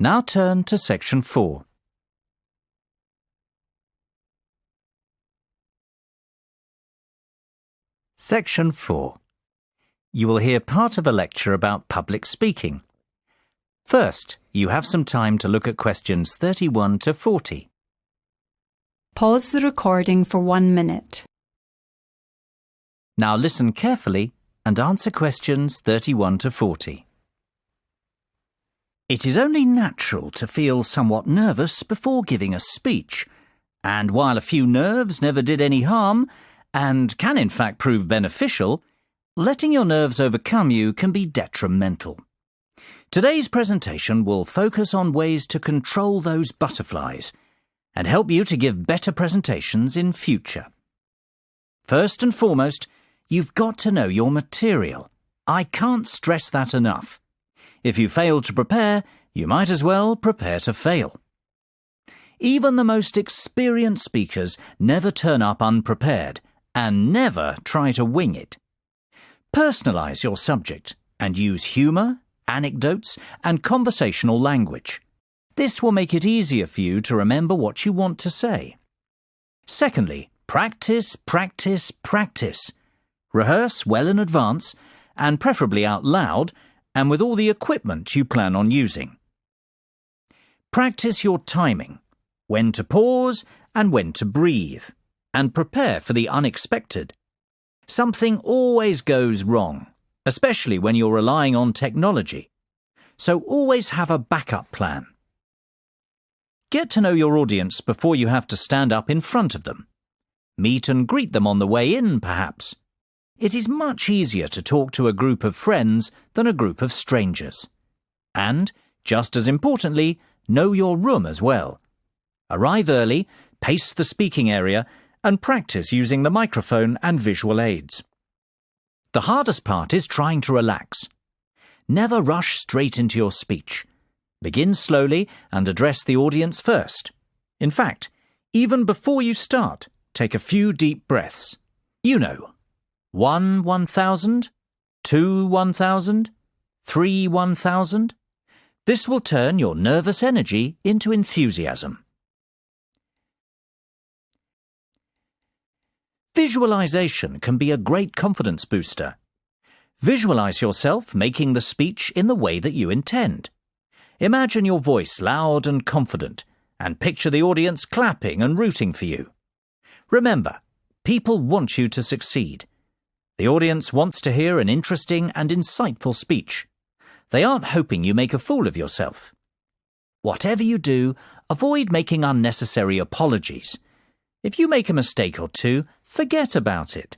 Now turn to Section 4. Section 4. You will hear part of a lecture about public speaking. First, you have some time to look at questions 31 to 40. Pause the recording for 1 minute. Now listen carefully and answer questions 31 to 40. It is only natural to feel somewhat nervous before giving a speech, and while a few nerves never did any harm, and can in fact prove beneficial, letting your nerves overcome you can be detrimental. Today's presentation will focus on ways to control those butterflies and help you to give better presentations in future. First and foremost, you've got to know your material. I can't stress that enough. If you fail to prepare, you might as well prepare to fail. Even the most experienced speakers never turn up unprepared and never try to wing it. Personalize your subject and use humour, anecdotes, and conversational language. This will make it easier for you to remember what you want to say. Secondly, practice, practice, practice. Rehearse well in advance, and preferably out loud, and with all the equipment you plan on using. Practice your timing, when to pause and when to breathe, and prepare for the unexpected. Something always goes wrong, especially when you're relying on technology, so always have a backup plan. Get to know your audience before you have to stand up in front of them. Meet and greet them on the way in, perhaps. It is much easier to talk to a group of friends than a group of strangers. And, just as importantly, know your room as well. Arrive early, pace the speaking area, and practice using the microphone and visual aids. The hardest part is trying to relax. Never rush straight into your speech. Begin slowly and address the audience first. In fact, even before you start, take a few deep breaths. 1, 1,000, 2, 1,000, 3, 1,000. This will turn your nervous energy into enthusiasm. Visualization can be a great confidence booster. Visualize yourself making the speech in the way that you intend. Imagine your voice loud and confident, and picture the audience clapping and rooting for you. Remember, people want you to succeed. The audience wants to hear an interesting and insightful speech. They aren't hoping you make a fool of yourself. Whatever you do, avoid making unnecessary apologies. If you make a mistake or two, forget about it.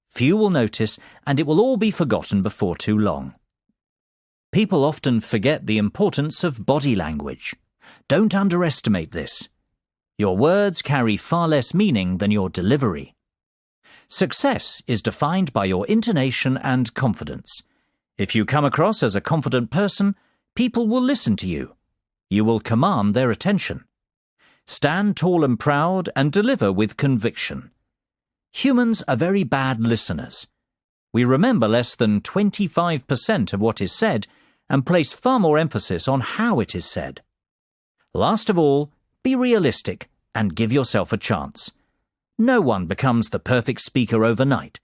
Few will notice, and it will all be forgotten before too long. People often forget the importance of body language. Don't underestimate this. Your words carry far less meaning than your delivery. Success is defined by your intonation and confidence. If you come across as a confident person, people will listen to you. You will command their attention. Stand tall and proud and deliver with conviction. Humans are very bad listeners. We remember less than 25% of what is said and place far more emphasis on how it is said. Last of all, be realistic and give yourself a chance. No one becomes the perfect speaker overnight.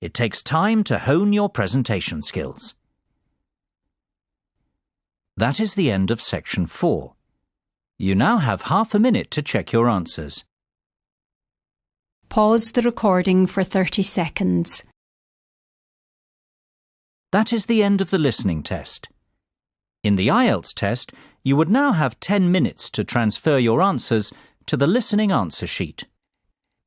It takes time to hone your presentation skills. That is the end of Section 4. You now have half a minute to check your answers. Pause the recording for 30 seconds. That is the end of the listening test. In the IELTS test, you would now have 10 minutes to transfer your answers to the listening answer sheet.